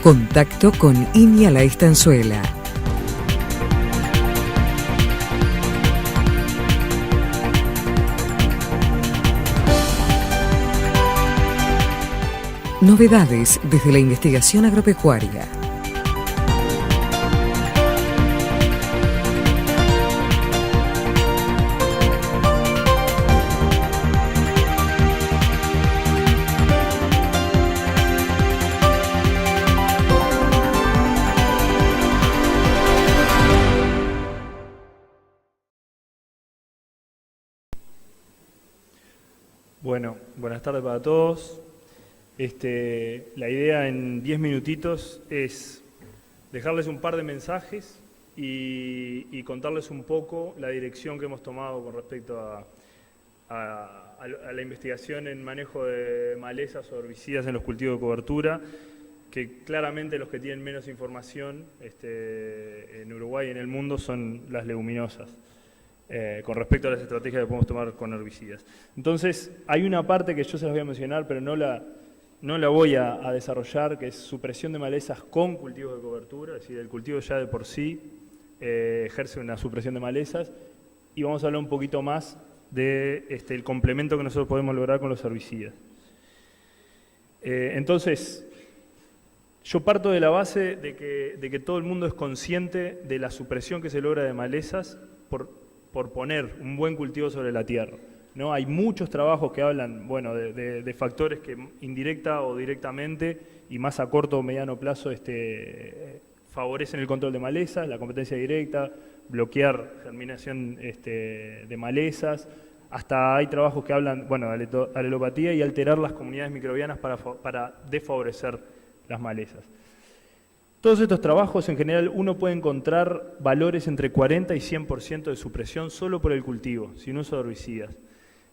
Contacto con Iña Estanzuela. Novedades desde la investigación agropecuaria. Bueno, buenas tardes para todos. La idea en 10 minutitos es dejarles un par de mensajes y contarles un poco la dirección que hemos tomado con respecto a la investigación en manejo de malezas o herbicidas en los cultivos de cobertura, que claramente los que tienen menos información en Uruguay y en el mundo son las leguminosas. Con respecto a las estrategias que podemos tomar con herbicidas. Entonces, hay una parte que yo se las voy a mencionar, pero no la voy a desarrollar, que es supresión de malezas con cultivos de cobertura, es decir, el cultivo ya de por sí ejerce una supresión de malezas, y vamos a hablar un poquito más de el complemento que nosotros podemos lograr con los herbicidas. Entonces, yo parto de la base de que todo el mundo es consciente de la supresión que se logra de malezas por poner un buen cultivo sobre la tierra, ¿no? Hay muchos trabajos que hablan, bueno, de factores que indirecta o directamente y más a corto o mediano plazo favorecen el control de malezas, la competencia directa, bloquear germinación de malezas. Hasta hay trabajos que hablan, bueno, de alelopatía y alterar las comunidades microbianas para desfavorecer las malezas. Todos estos trabajos, en general, uno puede encontrar valores entre 40 y 100% de supresión solo por el cultivo, sin uso de herbicidas.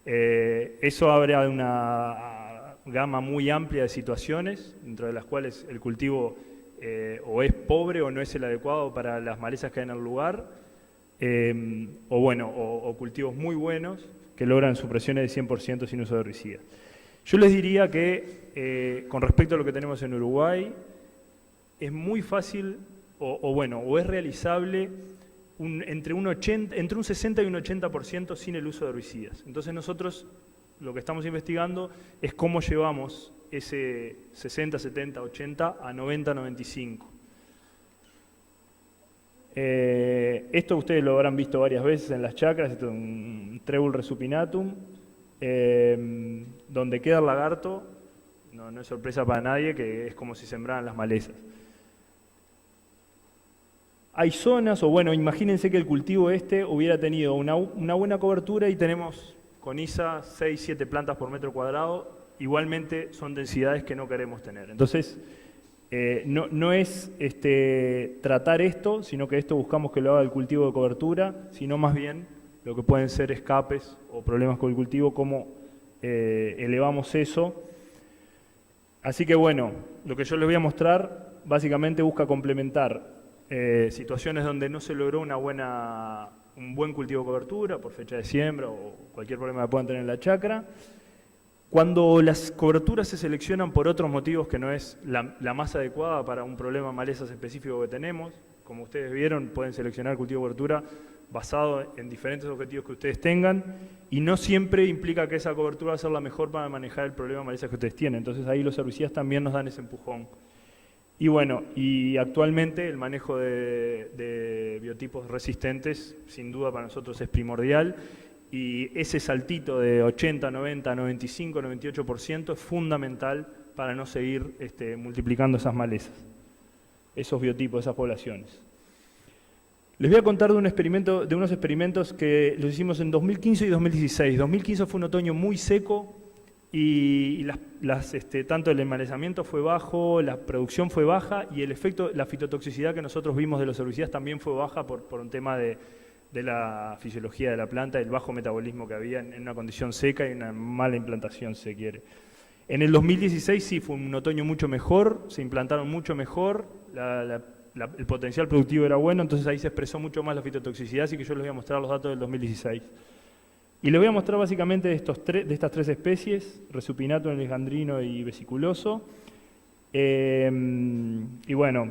Eso abre a una gama muy amplia de situaciones, dentro de las cuales el cultivo o es pobre o no es el adecuado para las malezas que hay en el lugar, o cultivos muy buenos que logran supresiones de 100% sin uso de herbicidas. Yo les diría que, con respecto a lo que tenemos en Uruguay, es muy fácil, o es realizable entre un 60 y un 80% sin el uso de herbicidas. Entonces nosotros lo que estamos investigando es cómo llevamos ese 60, 70, 80 a 90, 95. Esto ustedes lo habrán visto varias veces en las chacras, esto es un Trébol resupinatum, donde queda el lagarto, no es sorpresa para nadie, que es como si sembraran las malezas. Hay zonas, imagínense que el cultivo hubiera tenido una buena cobertura y tenemos con ISA 6, 7 plantas por metro cuadrado, igualmente son densidades que no queremos tener. Entonces, no es tratar esto, sino que esto buscamos que lo haga el cultivo de cobertura, sino más bien lo que pueden ser escapes o problemas con el cultivo, cómo elevamos eso. Así que bueno, lo que yo les voy a mostrar básicamente busca complementar situaciones donde no se logró un buen cultivo de cobertura por fecha de siembra o cualquier problema que puedan tener en la chacra. Cuando las coberturas se seleccionan por otros motivos que no es la más adecuada para un problema de malezas específico que tenemos, como ustedes vieron, pueden seleccionar cultivo de cobertura basado en diferentes objetivos que ustedes tengan y no siempre implica que esa cobertura va a ser la mejor para manejar el problema de malezas que ustedes tienen. Entonces ahí los herbicidas también nos dan ese empujón. Y actualmente el manejo de biotipos resistentes sin duda para nosotros es primordial y ese saltito de 80, 90, 95, 98% es fundamental para no seguir multiplicando esas malezas, esos biotipos, esas poblaciones. Les voy a contar de unos experimentos que los hicimos en 2015 y 2016. 2015 fue un otoño muy seco y tanto el enmalezamiento fue bajo, la producción fue baja y el efecto, la fitotoxicidad que nosotros vimos de los herbicidas también fue baja por un tema de la fisiología de la planta, el bajo metabolismo que había en una condición seca y una mala implantación, si se quiere. En el 2016 sí fue un otoño mucho mejor, se implantaron mucho mejor, el potencial productivo era bueno, entonces ahí se expresó mucho más la fitotoxicidad, así que yo les voy a mostrar los datos del 2016. Y les voy a mostrar básicamente de estas tres especies, Resupinatum, alejandrino y vesiculoso, Y bueno,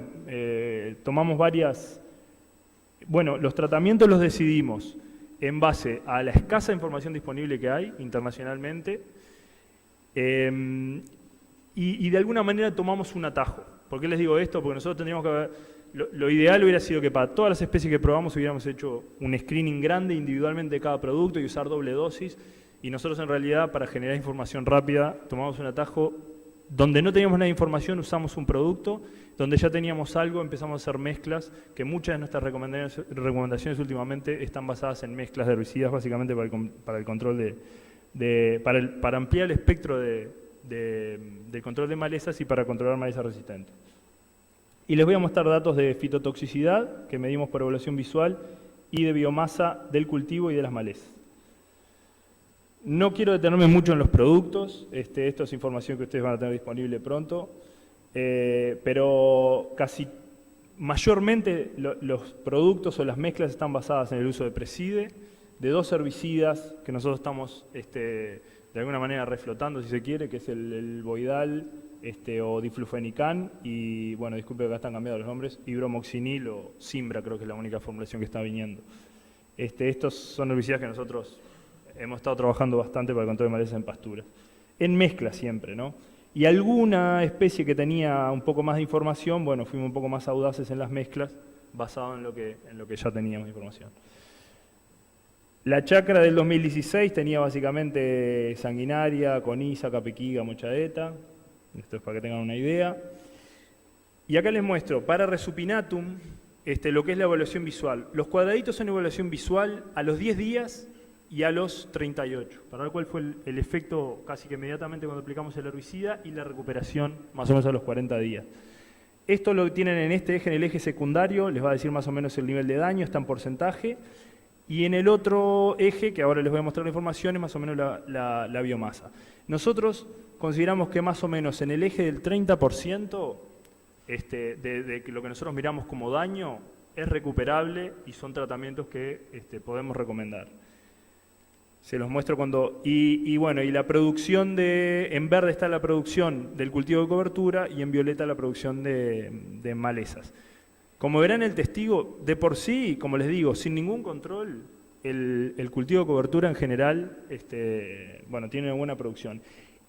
tomamos varias... Bueno, los tratamientos los decidimos en base a la escasa información disponible que hay internacionalmente y de alguna manera tomamos un atajo. ¿Por qué les digo esto? Porque nosotros tendríamos que haber... Lo ideal hubiera sido que para todas las especies que probamos hubiéramos hecho un screening grande individualmente de cada producto y usar doble dosis. Y nosotros en realidad, para generar información rápida, tomamos un atajo donde no teníamos nada de información, usamos un producto, donde ya teníamos algo, empezamos a hacer mezclas, que muchas de nuestras recomendaciones últimamente están basadas en mezclas de herbicidas, básicamente para el control para ampliar el espectro de control de malezas y para controlar malezas resistentes. Y les voy a mostrar datos de fitotoxicidad, que medimos por evaluación visual, y de biomasa del cultivo y de las malezas. No quiero detenerme mucho en los productos, esto es información que ustedes van a tener disponible pronto, pero mayormente los productos o las mezclas están basadas en el uso de Preside, de 2 herbicidas que nosotros estamos de alguna manera reflotando, si se quiere, que es el Boidal o diflufenicán y, bueno, disculpe que acá están cambiados los nombres, hidromoxinil o Simbra, creo que es la única formulación que está viniendo. Estos son herbicidas que nosotros hemos estado trabajando bastante para el control de malezas en pasturas. En mezcla siempre, ¿no? Y alguna especie que tenía un poco más de información, bueno, fuimos un poco más audaces en las mezclas, basado en lo que ya teníamos información. La chacra del 2016 tenía básicamente sanguinaria, coniza, capequiga, mochadeta. Esto es para que tengan una idea. Y acá les muestro, para Resupinatum, lo que es la evaluación visual. Los cuadraditos son evaluación visual a los 10 días y a los 38, para ver cuál fue el efecto casi que inmediatamente cuando aplicamos el herbicida y la recuperación más o menos a los 40 días. Esto lo tienen en este eje, en el eje secundario, les va a decir más o menos el nivel de daño, está en porcentaje, y en el otro eje, que ahora les voy a mostrar la información, es más o menos la biomasa. Nosotros consideramos que más o menos en el eje del 30% de lo que nosotros miramos como daño es recuperable y son tratamientos que podemos recomendar. Se los muestro cuando... bueno, y la producción en verde está la producción del cultivo de cobertura y en violeta la producción de malezas. Como verán el testigo, de por sí, como les digo, sin ningún control, el cultivo de cobertura en general, bueno, tiene una buena producción.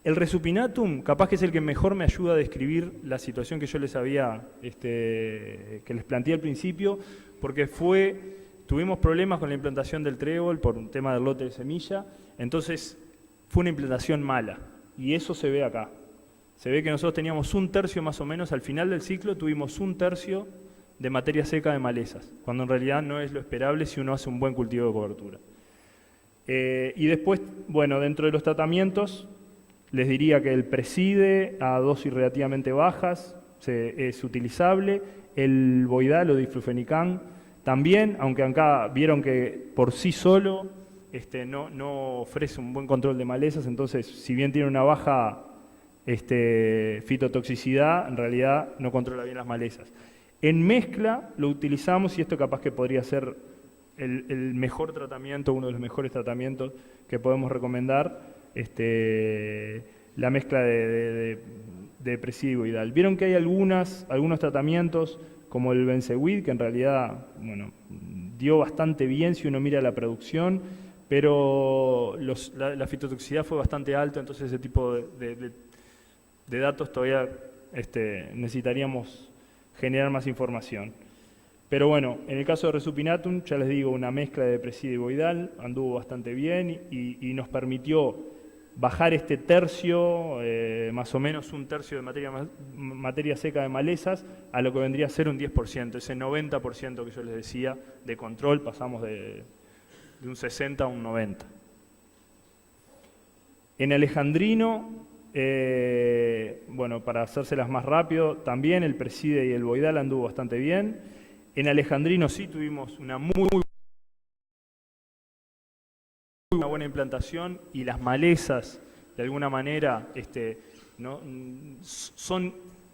El Resupinatum, capaz que es el que mejor me ayuda a describir la situación que yo les había, que les planteé al principio, porque tuvimos problemas con la implantación del trébol por un tema del lote de semilla, entonces fue una implantación mala, y eso se ve acá. Se ve que nosotros teníamos 1/3 más o menos, al final del ciclo tuvimos 1/3 de materia seca de malezas, cuando en realidad no es lo esperable si uno hace un buen cultivo de cobertura. Y después, bueno, dentro de los tratamientos, les diría que el Preside a dosis relativamente bajas es utilizable, el Boidal o diflufenicán también, aunque acá vieron que por sí solo no ofrece un buen control de malezas, entonces si bien tiene una baja fitotoxicidad, en realidad no controla bien las malezas. En mezcla lo utilizamos y esto capaz que podría ser el mejor tratamiento, uno de los mejores tratamientos que podemos recomendar, la mezcla de Preside y Boidal. Vieron que hay algunos tratamientos como el Benseguid, que en realidad, bueno, dio bastante bien si uno mira la producción, pero la fitotoxicidad fue bastante alta, entonces ese tipo de datos todavía necesitaríamos generar más información. Pero bueno, en el caso de Resupinatum, ya les digo, una mezcla de Preside y Boidal anduvo bastante bien y nos permitió bajar este tercio, más o menos 1/3 de materia seca de malezas, a lo que vendría a ser un 10%, ese 90% que yo les decía de control, pasamos de un 60 a un 90. En Alejandrino, bueno, para hacérselas más rápido, también el Preside y el Boidal anduvo bastante bien. En Alejandrino sí tuvimos una buena implantación y las malezas, de alguna manera,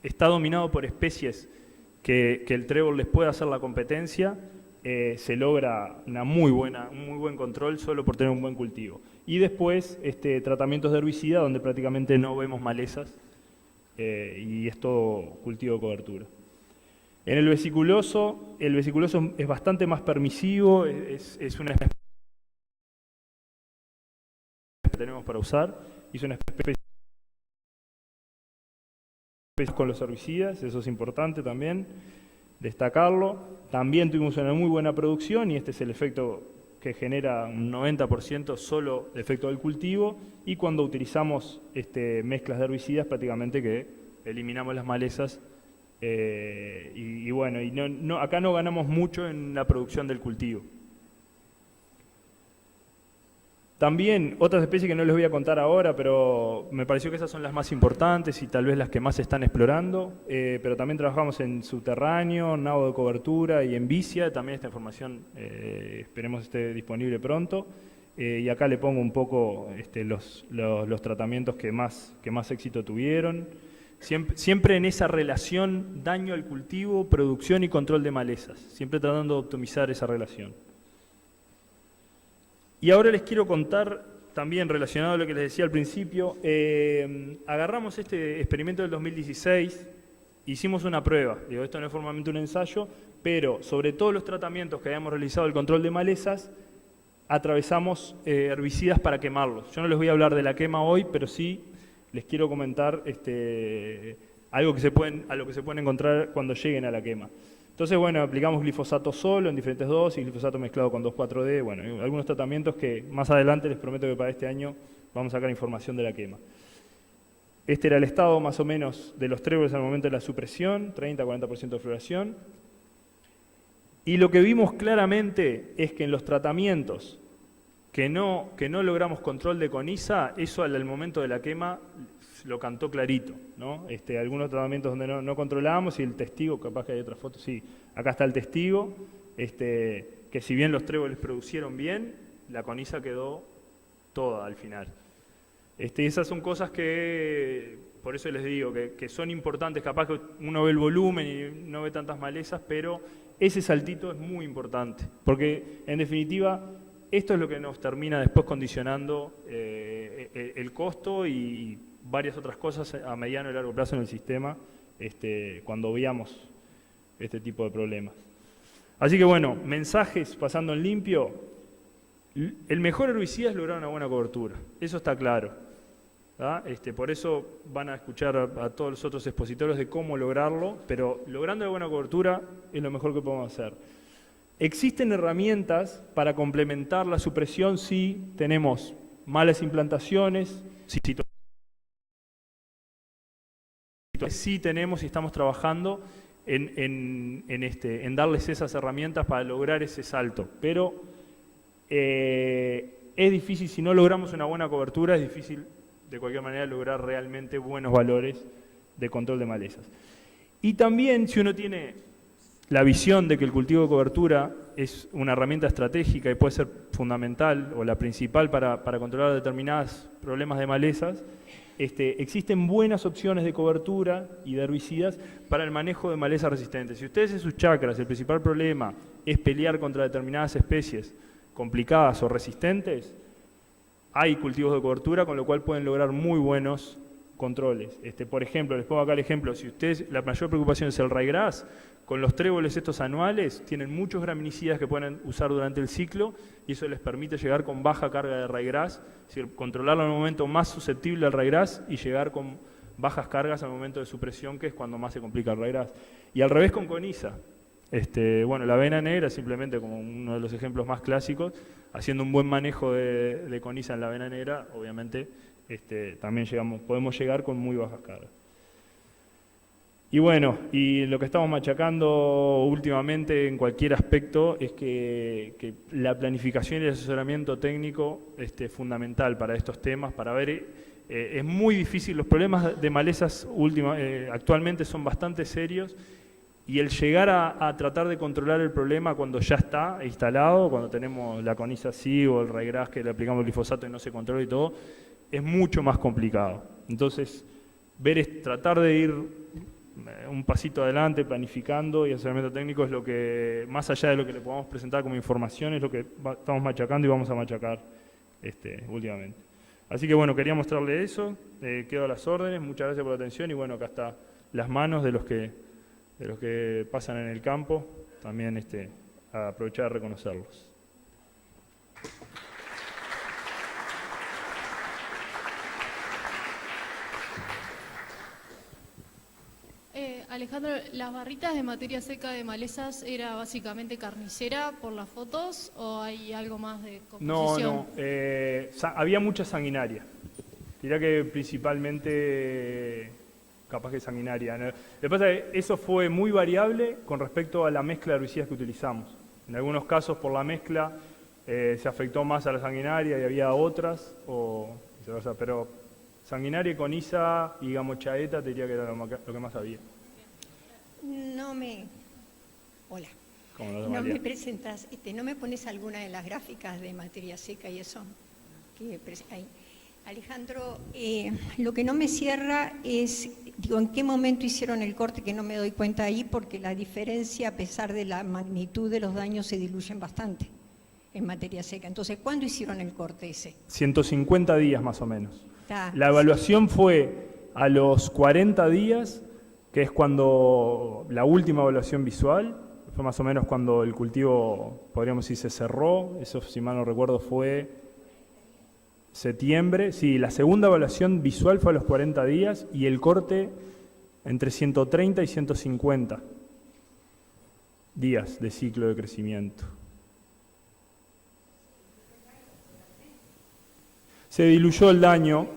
está dominado por especies que el trébol les puede hacer la competencia, se logra un muy buen control solo por tener un buen cultivo. Y después tratamientos de herbicida donde prácticamente no vemos malezas, y es todo cultivo de cobertura. En el vesiculoso es bastante más permisivo, es una especie que tenemos para usar, y es una especie con los herbicidas, eso es importante también destacarlo. También tuvimos una muy buena producción y este es el efecto que genera un 90% solo de efecto del cultivo, y cuando utilizamos mezclas de herbicidas prácticamente que eliminamos las malezas y bueno, acá no ganamos mucho en la producción del cultivo. También otras especies que no les voy a contar ahora, pero me pareció que esas son las más importantes y tal vez las que más se están explorando, pero también trabajamos en subterráneo, nado de cobertura y en vicia. También esta información esperemos esté disponible pronto. Y acá le pongo un poco los tratamientos que más éxito tuvieron. Siempre en esa relación daño al cultivo, producción y control de malezas, siempre tratando de optimizar esa relación. Y ahora les quiero contar, también relacionado a lo que les decía al principio, agarramos este experimento del 2016, hicimos una prueba, digo, esto no es formalmente un ensayo, pero sobre todos los tratamientos que habíamos realizado el control de malezas, atravesamos herbicidas para quemarlos. Yo no les voy a hablar de la quema hoy, pero sí les quiero comentar a lo que se pueden encontrar cuando lleguen a la quema. Entonces, bueno, aplicamos glifosato solo en diferentes dosis, glifosato mezclado con 2,4-D, bueno, algunos tratamientos que más adelante les prometo que para este año vamos a sacar información de la quema. Este era el estado más o menos de los tréboles al momento de la supresión, 30-40% de floración. Y lo que vimos claramente es que en los tratamientos que no logramos control de coniza, eso al momento de la quema lo cantó clarito, ¿no? Algunos tratamientos donde no controlábamos, y el testigo, capaz que hay otra foto, sí, acá está el testigo, que si bien los tréboles producieron bien, la coniza quedó toda al final. Esas son cosas que, por eso les digo, que son importantes. Capaz que uno ve el volumen y no ve tantas malezas, pero ese saltito es muy importante, porque en definitiva esto es lo que nos termina después condicionando el costo y varias otras cosas a mediano y largo plazo en el sistema cuando veamos este tipo de problemas. Así que bueno, mensajes pasando en limpio. El mejor herbicida es lograr una buena cobertura, eso está claro, ¿verdad? Por eso van a escuchar a todos los otros expositores de cómo lograrlo, pero logrando una buena cobertura es lo mejor que podemos hacer. Existen herramientas para complementar la supresión si tenemos malas implantaciones, sí tenemos y estamos trabajando en darles esas herramientas para lograr ese salto, pero es difícil, si no logramos una buena cobertura, es difícil de cualquier manera lograr realmente buenos valores de control de malezas. Y también si uno tiene la visión de que el cultivo de cobertura es una herramienta estratégica y puede ser fundamental o la principal para controlar determinados problemas de malezas, existen buenas opciones de cobertura y de herbicidas para el manejo de malezas resistentes. Si ustedes en sus chacras el principal problema es pelear contra determinadas especies complicadas o resistentes, hay cultivos de cobertura con lo cual pueden lograr muy buenos controles. Por ejemplo, les pongo acá el ejemplo, si ustedes, la mayor preocupación es el ryegrass, con los tréboles estos anuales tienen muchos graminicidas que pueden usar durante el ciclo y eso les permite llegar con baja carga de ryegrass, es decir, controlarlo en el momento más susceptible al ryegrass y llegar con bajas cargas al momento de supresión, que es cuando más se complica el ryegrass. Y al revés con coniza. Bueno, la avena negra, simplemente como uno de los ejemplos más clásicos, haciendo un buen manejo de coniza en la avena negra, obviamente también podemos llegar con muy bajas cargas. Y bueno, y lo que estamos machacando últimamente en cualquier aspecto es que la planificación y el asesoramiento técnico es fundamental para estos temas, para ver, es muy difícil, los problemas de malezas actualmente son bastante serios, y el llegar a tratar de controlar el problema cuando ya está instalado, cuando tenemos la coniza así o el ryegrass que le aplicamos el glifosato y no se controla y todo, es mucho más complicado. Entonces, tratar de ir un pasito adelante, planificando y asesoramiento técnico es lo que, más allá de lo que le podamos presentar como información, es lo que estamos machacando y vamos a machacar últimamente. Así que bueno, quería mostrarle eso, quedo a las órdenes, muchas gracias por la atención y bueno, acá está las manos de los que pasan en el campo, también a aprovechar de reconocerlos. Alejandro, ¿las barritas de materia seca de malezas era básicamente carnicera por las fotos o hay algo más de composición? No, había mucha sanguinaria. Diría que principalmente capaz que sanguinaria. Lo que pasa es que eso fue muy variable con respecto a la mezcla de herbicidas que utilizamos. En algunos casos por la mezcla se afectó más a la sanguinaria y había otras, pero sanguinaria, coniza y gamochaeta te diría que era lo que más había. Hola. No me presentas, no me pones alguna de las gráficas de materia seca y eso que hay. Alejandro, lo que no me cierra es, ¿en qué momento hicieron el corte? Que no me doy cuenta ahí porque la diferencia, a pesar de la magnitud de los daños, se diluyen bastante en materia seca. Entonces, ¿cuándo hicieron el corte ese? 150 días más o menos. La evaluación fue a los 40 días, que es cuando la última evaluación visual, fue más o menos cuando el cultivo, podríamos decir, se cerró, eso si mal no recuerdo fue septiembre, sí, la segunda evaluación visual fue a los 40 días y el corte entre 130 y 150 días de ciclo de crecimiento. Se diluyó el daño.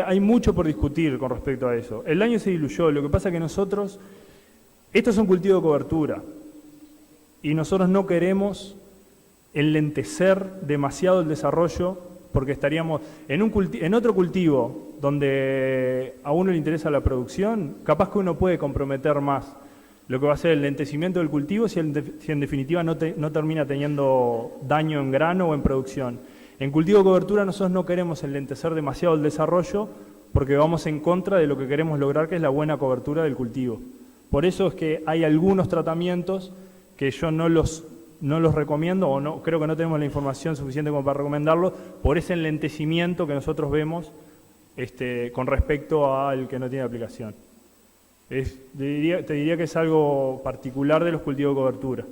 Hay mucho por discutir con respecto a eso. El daño se diluyó, lo que pasa es que nosotros, estos son cultivos de cobertura y nosotros no queremos enlentecer demasiado el desarrollo porque estaríamos en otro cultivo donde a uno le interesa la producción, capaz que uno puede comprometer más lo que va a ser el lentecimiento del cultivo si en definitiva no termina teniendo daño en grano o en producción. En cultivo de cobertura nosotros no queremos enlentecer demasiado el desarrollo porque vamos en contra de lo que queremos lograr, que es la buena cobertura del cultivo. Por eso es que hay algunos tratamientos que yo no los recomiendo o no, creo que no tenemos la información suficiente como para recomendarlos por ese enlentecimiento que nosotros vemos con respecto al que no tiene aplicación. Te diría que es algo particular de los cultivos de cobertura.